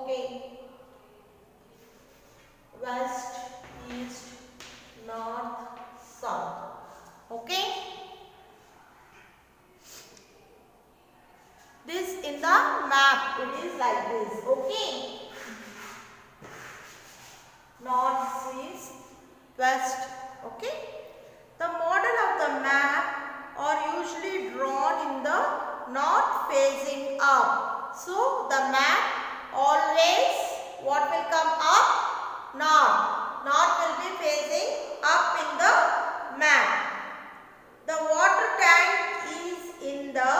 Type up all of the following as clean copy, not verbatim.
Okay. West, east, north, south. Okay. This in the map, it is like this. Okay. North, east, west. Okay. The model of the map are usually drawn in the north facing up. So the map always what will come up? North. North will be facing up in the map. The water tank is in the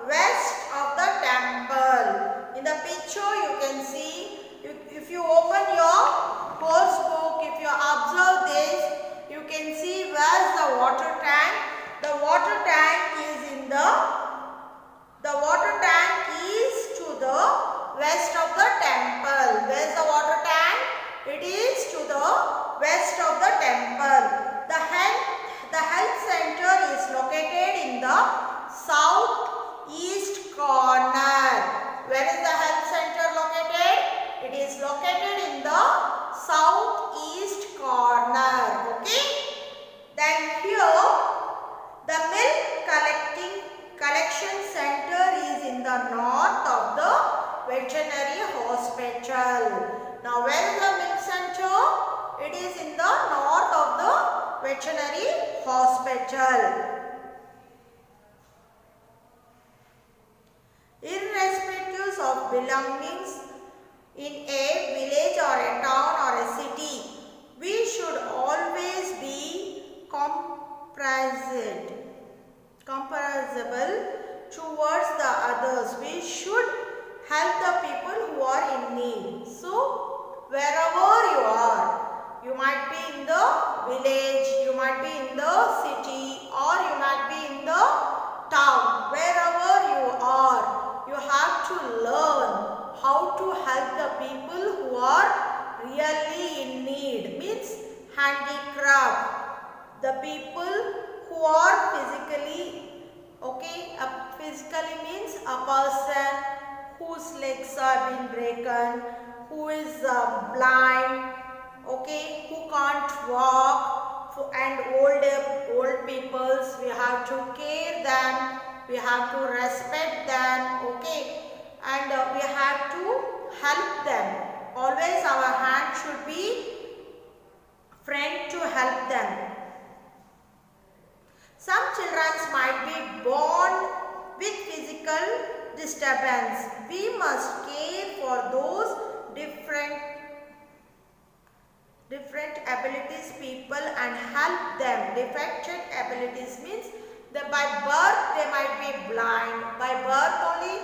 west of the temple. In the picture you can see, if you open your course book, if you observe this, you can see where's the water tank. The water tank is in the water tank is to the west of the temple. Where's the water tank? It is to the west of the temple. The health center is located in the southeast corner. Where is the health center located? It is located in the southeast corner. Okay. Then here the milk collection center is in the north of the veterinary hospital. Now where is the milk center? It is in the north of the veterinary hospital. Irrespective of belongings in a village or a town or a city, we should always be comparable towards the others. We should help the people who are in need. So, wherever you are, you might be in the village, you might be in the city, or you might be in the town. Wherever you are, you have to learn how to help the people who are really in need. Means handicraft. The people who are physically, okay, physically means a person whose legs are being broken, who is blind, okay, who can't walk, and old peoples, we have to care them, we have to respect them, okay, and we have to help them. Always our hand should be friend to help them. Some children might be born with physical disturbance. We must care for those different abilities people and help them. Defected abilities means that by birth they might be blind. By birth only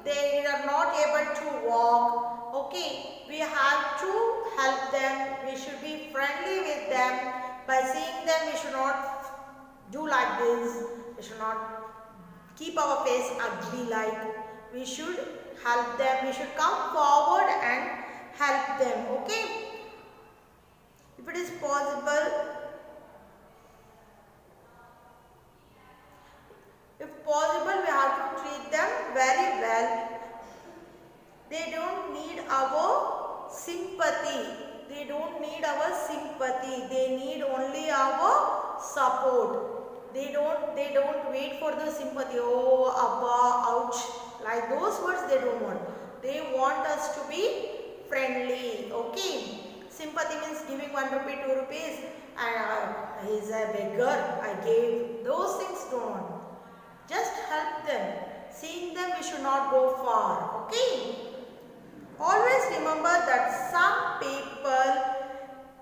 they are not able to walk. Okay, we have to help them. We should be friendly with them. By seeing them, we should not do like this. We should not keep our face ugly like. We should help them. We should come forward and help them. Okay. If it is possible, we have to treat them very well. They don't need our sympathy. They don't need our sympathy. They need only our support. They don't wait for the sympathy. Oh, Abba, ouch. Like those words they don't want. They want us to be friendly. Okay. Sympathy means giving 1 rupee, 2 rupees, and he's a beggar, I gave. Those things don't. Just help them. Seeing them, we should not go far. Okay? Always remember that some people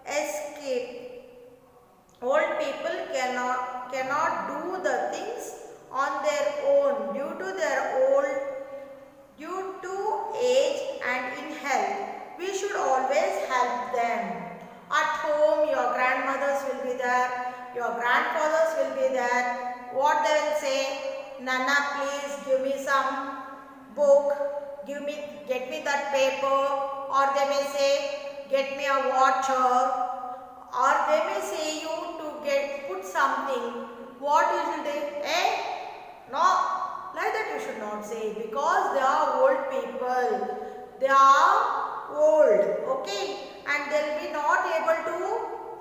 escape. Old people cannot do the things on their own due to age and in health. We should always help them. At home, your grandmothers will be there, your grandfathers will be there. What they will say? Nana, please give me some book, get me that paper, or they may say, get me a water, or they may say you to put something. What you should do? No, like that you should not say, because they are old people. They are old, okay, and they'll be not able to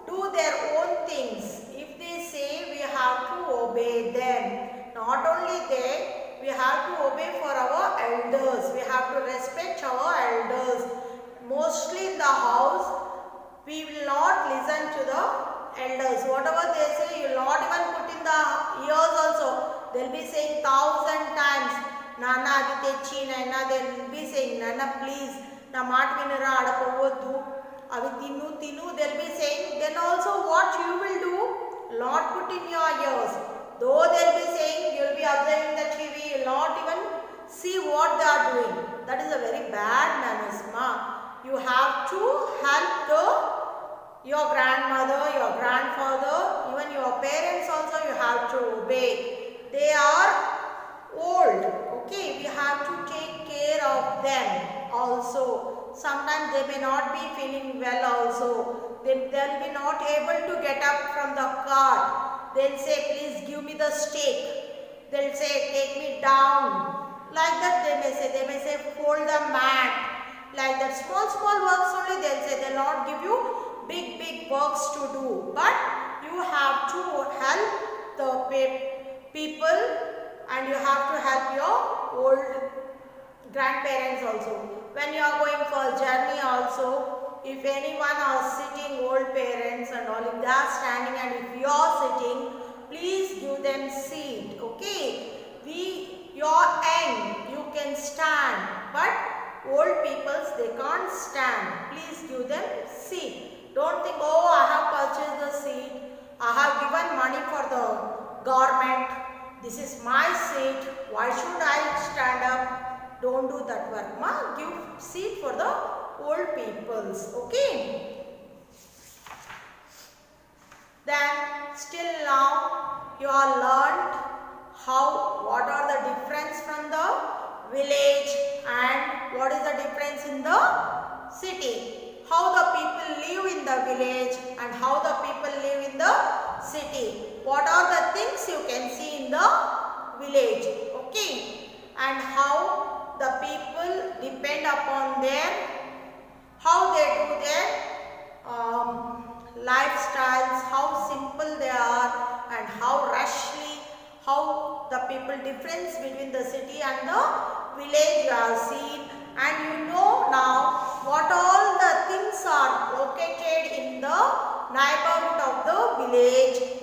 do their own things. If they say, we have to obey them. Not only they, we have to obey for our elders. We have to respect our elders. Mostly in the house, we will not listen to the elders. Whatever they say, you will not even put in the ears also. They will be saying 1,000 times, Nana adi techi, Nana, they will be saying, Nana please, na maat vinara adapovoddu, avi tinu tinu, they will be saying. Then also what you will do, not put in your ears. Though they will be saying, you will be observing the TV, you will not even see what they are doing. That is a very bad manners, ma. You have to help your grandmother, your grandfather, even your parents also you have to obey. They are old, okay, we have to take care of them also. Sometimes they may not be feeling well also. They'll be not able to get up from the cart. They'll say, please give me the stick. They'll say, take me down. Like that they may say, fold the mat. Like that, small works only they'll say. They'll not give you big works to do. But you have to help the people, and you have to help your old grandparents also. When you are going for a journey also, if anyone are sitting, old parents and all, if they are standing and if you are sitting, please give them seat, okay. You're young, you can stand, but old peoples, they can't stand. Please give them seat. Don't think, oh, I have purchased the seat, I have given money for the government, this is my seat, why should I stand up? Don't do that work, ma. Give seat for the old peoples, okay. Then still now you are learned what are the difference from the village and what is the difference in the city. How the people live in the village and how the people live in the city. What are the things you can see in the village, okay, and how the people depend upon how they do their lifestyles, how simple they are and how rushly, how the people difference between the city and the village you have seen. And you know now what all the things are located in the neighborhood of the village.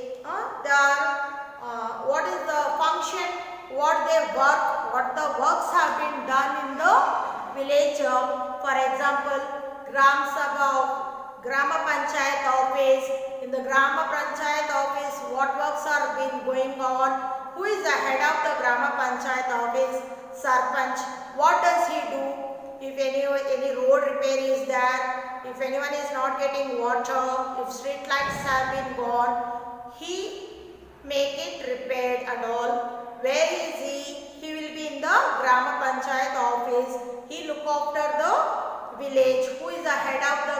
What is the function, what they work, what the works have been done in the village. For example, Gram Sabha, Grama Panchayat office. In the Grama Panchayat office, what works are been going on? Who is the head of the Grama Panchayat office? Sarpanch. What does he do? If any road repair is there, if anyone is not getting water, if street lights have been gone, he make it repaired and all. Where is he? He will be in the Grama Panchayat office. He look after the village. Who is the head of the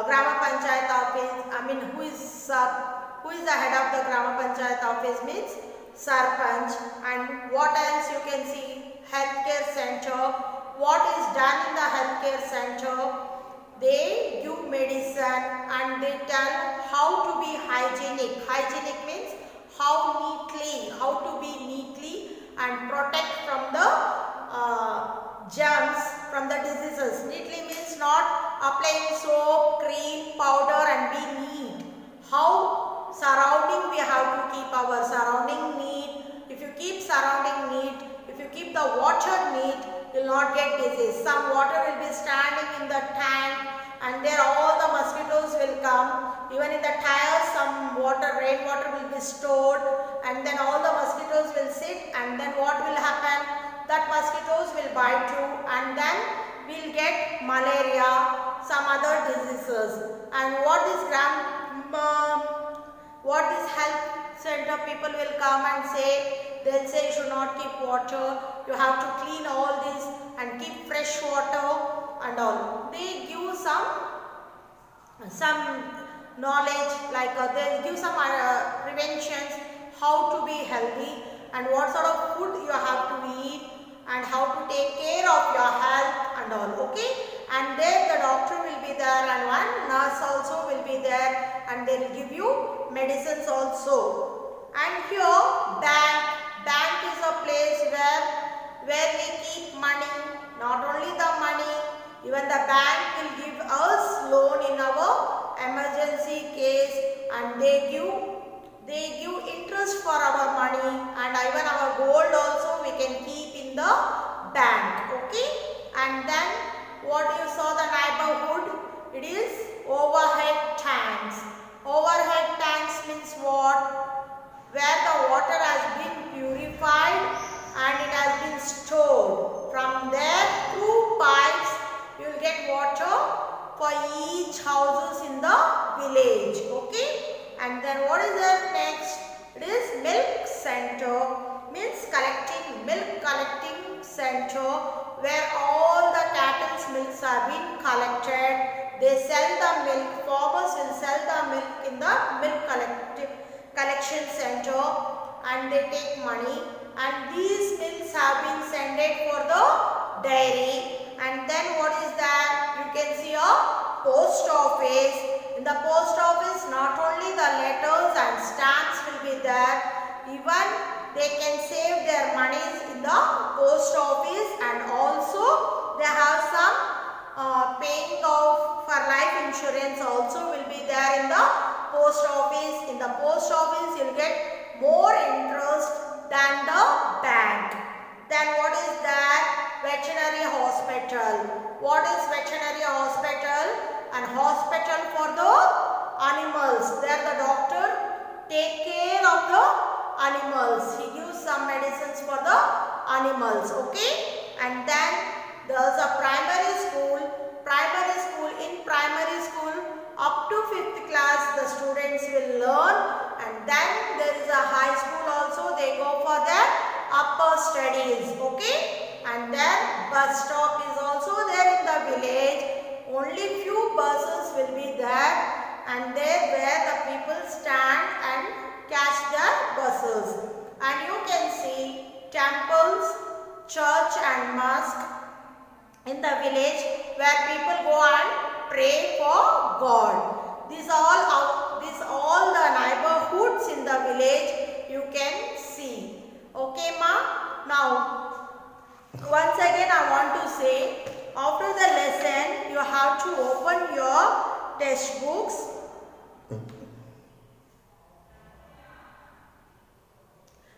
Grama Panchayat office? I mean, who is the head of the Grama Panchayat office means Sarpanch. And what else you can see? Healthcare center. What is done in the healthcare center? They give medicine and they tell how to be hygienic. Hygienic means how to be neatly and protect from the germs, from the diseases. Neatly means not applying soap, cream, powder and be neat. How surrounding we have to keep our surrounding neat. If you keep surrounding neat, if you keep the water neat, you will not get disease. Some water will be standing in the tank and there all the mosquitoes will come. Even in the tires some rainwater will be stored, and then all the mosquitoes will sit, and then what will happen? That mosquitoes will bite you and then we will get malaria, some other diseases. And what this health center people will come and say, they'll say you should not keep water, you have to clean all this and keep fresh water and all. They give some knowledge, like they'll give some preventions, how to be healthy and what sort of food you have to eat and how to take care of your health and all, okay. and there the doctor will be there and one nurse also will be there, and they will give you medicines also. And here bank is a place where we keep money. Not only the money, even the bank will give us loan in our emergency case, and they give interest for our money, and even our gold also we can keep in the bank. Okay, and then what you saw the neighborhood, it is overhead tanks. Overhead tanks means what? Where the water has been purified and it has been stored. From there, through pipes, you will get water for each houses in the village. Okay, and then what is there next? It is milk center, means milk collecting center, where all the cattle's milks have been collected. They sell the milk, farmers will sell the milk in the milk collection center, and they take money, and these milks have been sent for the dairy. And then what is that? You can see a post office. In the post office, not only the letters and stamps will be there, even they can save their monies in the post office, and also they have some paying of for life insurance also will be there in the post office. In the post office, you will get more interest than the bank. Then what is that? Veterinary hospital. What is veterinary hospital? An hospital for the animals. There the doctor take care of the animals. He gives some medicines for the animals. Okay, and then there is a primary school. In primary school, up to 5th class, the students will learn, and then there is a high school also. They go for their upper studies. Okay, and then bus stop is also there in the village. Only few buses will be there, and there where the people stand and catch their buses. And you can see temples, church and mosque in the village, where people go and pray for God. These all the neighborhoods in the village you can see. Okay, ma? Now, once again I want to say, after the lesson you have to open your textbooks.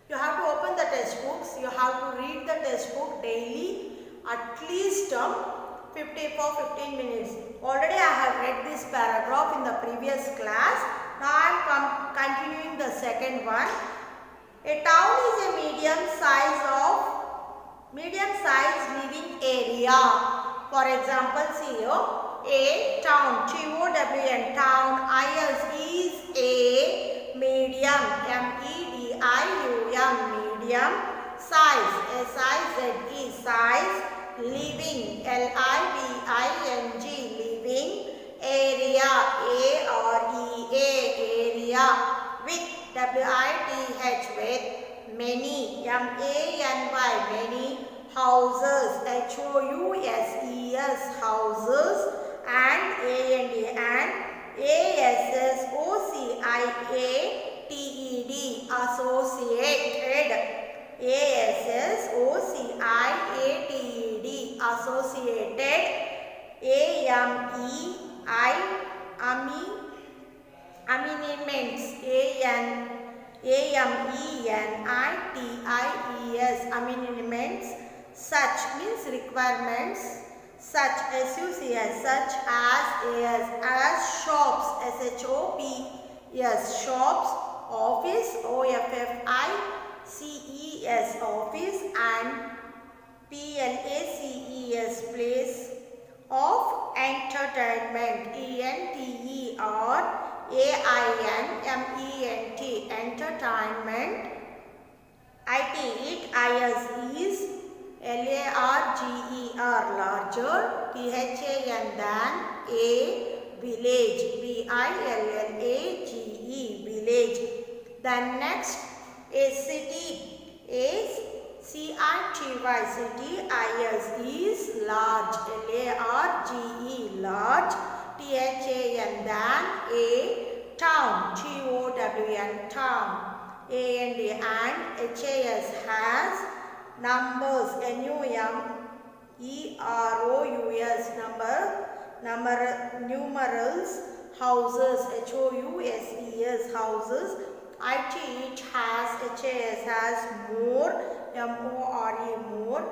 You have to open the textbooks. You have to read the textbook daily, at least 15 minutes. Already I have read this paragraph in the previous class. Now I am continuing the second one. A town is a medium-sized living area. For example, see here, a town, T-O-W-N, town, is a medium, M-E-D-I-U-M, medium, size, S-I-Z-E, size, living, L-I-V-I-G, living, area, A-R-E-A, area, with, W-I-T-H, with, many, M-A-N-Y, many, houses, H-O-U-S-E-S, houses, and A-N-D, and A-S-S-O-C-I-A-T-E-D, associated, A-S-S-O-C-I-A-T-E-D, associated, Amendments, A-M-E-N-I-T-I-E-S, amendments, such means requirements, such, S-U-C-S, such as shops, S-H-O-P-S, shops, office, O-F-F-I-C-E-S, office, and P-L-A-C-E-S, place of entertainment, E-N-T-E-R-A-I-N-M-E-N-T, entertainment, I-T, it, I-S, L-A-R-G-E-R, larger, T-H-A-N, than, a, village, V-I-L-L-A-G-E, village. Then next, a city is C-I-T-Y, city. I-S is large, L-A-R-G-E, large. T-H-A-N, than. A, town, T-O-W-N, town. A-N-D, and. H-A-S, has. Numbers, N-U-M-E-R-O-U-S, numerals. Houses, H-O-U-S-E-S, houses. IT, it has, H-A-S, has. More, M-O-R-E, more.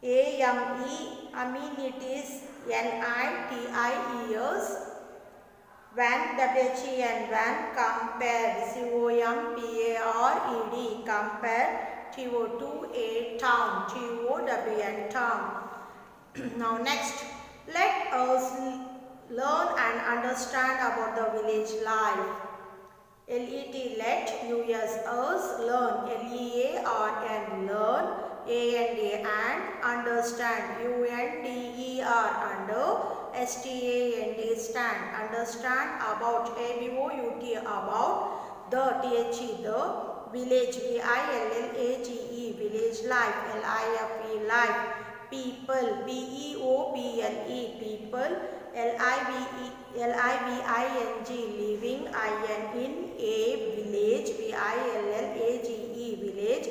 A-M-E, amenities, N-I-T-I-E-S. When, W-H-E-N, when. Compared, C-O-M-P-A-R-E-D, compared. T-O-2-A, town, T-O-W-N, town. Now next, let us learn and understand about the village life. L-E-T, let. U-S, us, learn. L-E-A-R-N, learn. A-N-D, and. Understand. U-N-D-E-R, under. S-T-A-N-D, stand. Understand. About. A-B-O-U-T, about. The, T-H-E, the. Village, V-I-L-L-A-G-E, village life, L-I-F-E, life. People, P-E-O-P-L-E, people. L-I-V-I-N-G, living, I-N, a, village, V-I-L-L-A-G-E, village.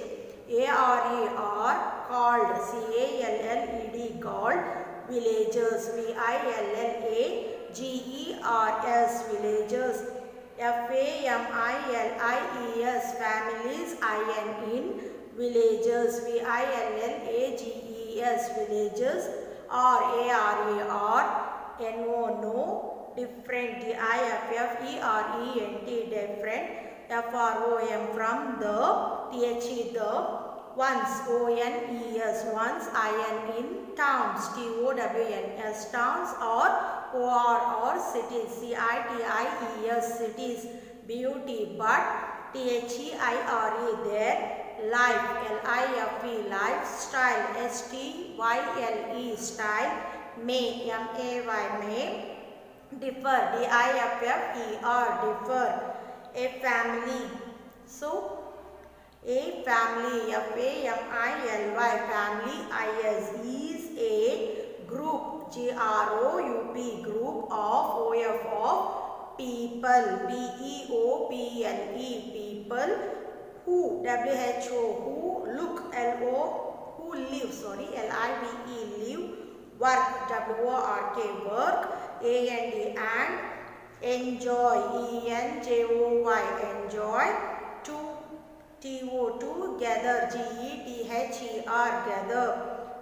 A-R-E-R, called, C-A-L-L-E-D, called, villagers, V-I-L-L-A-G-E-R-S, villagers. F-A-M-I-L-I-E-S, families, I-N, villagers, V-I-L-L-A-G-E-S, villagers. R-A-R-E-R, N-O, no, different, D-I-F-F-E-R-E-N-T, different. F-R-O-M, from, the, T-H-E, the. Once, O-N-E-S, once, I-N, towns, T-O-W-N-S, towns, or O-R, or cities, C-I-T-I-E-S, cities. Beauty, but, T-H-E-I-R-E, there. Life, L-I-F-E, lifestyle, S-T-Y-L-E, style. May, M-A-Y, may. Differ, D-I-F-F-E-R, differ. A family. So, a family, F-A-M-I-L-Y, family, I-S, is a group, G-R-O-U-P, group of, O-F, of people, B-E-O-P-L-E, people. Who, W-H-O, who. Look, L-O, who live, sorry, L-I-V-E, live. Work, W-O-R-K, work. A-N-D, and. Enjoy, E-N-J-O-Y, enjoy. To, T-O, gather, G-E-T-H-E-R, gather.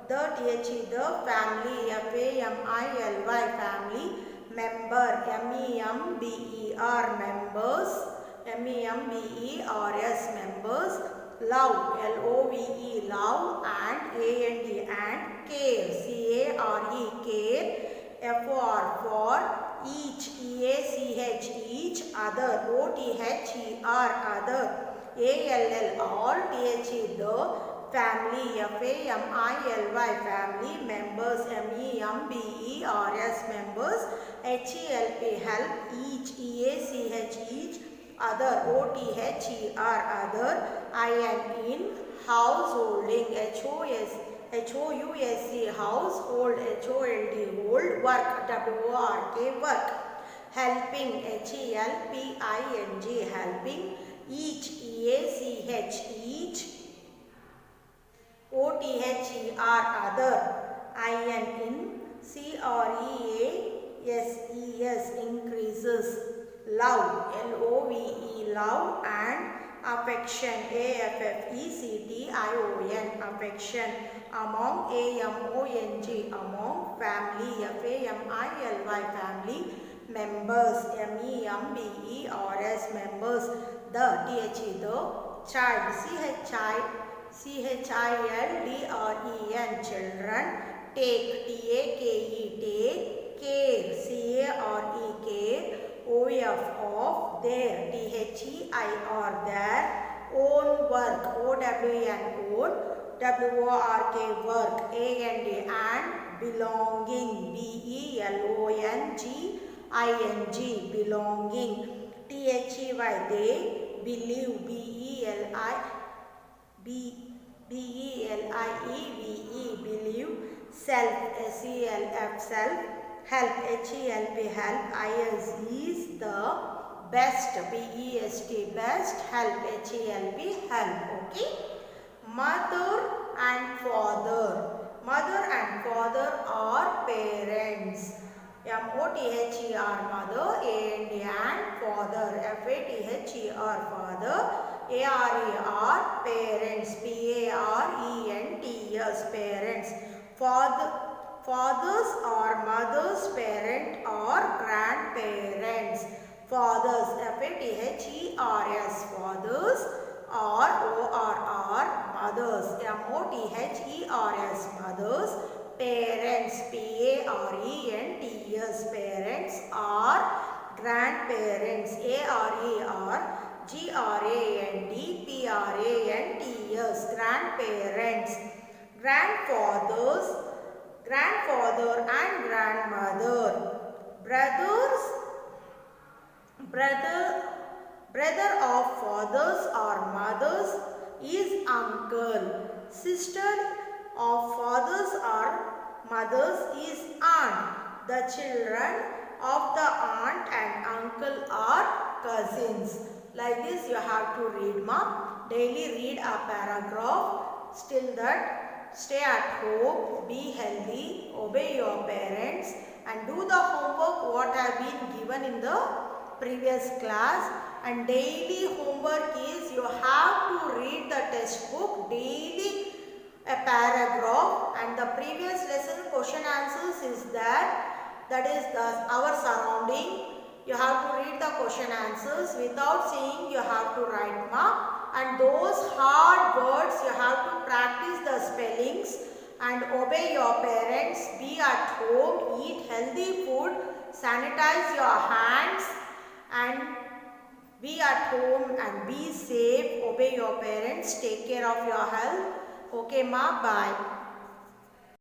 The, T-H-E, the, family, F-A-M-I-L-Y, family. Member, M-E-M-B-E-R, members. M-E-M-B-E-R-S, members. Love, L-O-V-E, love, and A-N-D, and. Care, C-A-R-E, care. F-O-R, for. Each, E-A-C-H, each. Other, O-T-H-E-R, other. A-L-L, all, T-H-E, the. Family, F-A-M-I-L-Y, family. Members, M-E-M-B-E-R-S, members. H-E-L-P, help. Each, E-A-C-H, each. Other, O-T-H-E-R, other. I-N, householding, H-O-U-S-E, household, H-O-L-D, hold. Work, W-O-R-K, work. Helping, H-E-L-P-I-N-G, helping. Each, E-A-C-H, each. O-T-H-E-R, other. I-N, C-R-E-A-S-E-S, increases. Love, L-O-V-E, love, and. Affection, A-F-F-E-C-T-I-O-N, affection. Among, A-M-O-N-G, among. Family, F-A-M-I-L-Y, family. Members, M-E-M-B-E-R-S, members. The, T-H-E, the. Child, C-H-I-L-D-R-E-N, children. Take, T-A-K-E, take. Care, C-A-R-E, care. O-F, of, there, T-H-E-I-R, there. Own, work, O-W-N, own. W-O-R-K, work, A-N-D, and. Belonging, B-E-L-O-N-G-I-N-G, belonging. T-H-E-Y, they. believe, B-E-L-I-E-V-E, believe. Self, S-E-L-F, self. Help, H-E-L-P, help. Is the best, B-E-S-T, best. Help, H-E-L-P, help. Okay. Mother and father. Mother and father are parents. M-O-T-H-E-R, mother. A-N-D, father. F-A-T-H-E-R, father. A-R-E-R, parents. P-A-R-E-N-T-S, parents. Fathers or mothers, parent or grandparents. Fathers, F-A-T-H-E-R-S, fathers or O-R-R, mothers, M-O-T-H-E-R-S, mothers. Parents, P-A-R-E-N-T-S, parents or grandparents, A-R-E-R-G-R-A-N-D-P-R-A-N-T-S, grandparents. Grandfather and grandmother. Brother of fathers or mothers is uncle. Sister of fathers or mothers is aunt. The children of the aunt and uncle are cousins. Like this you have to read, ma'am. Daily read a paragraph. Still that, stay at home, be healthy, obey your parents and do the homework what have been given in the previous class. And daily homework is you have to read the text book daily a paragraph, and the previous lesson question answers is that is our surrounding. You have to read the question answers without saying, you have to write, mark. And those hard words you have to practice the spellings and obey your parents, be at home, eat healthy food, sanitize your hands and be at home and be safe, obey your parents, take care of your health. Okay ma, bye.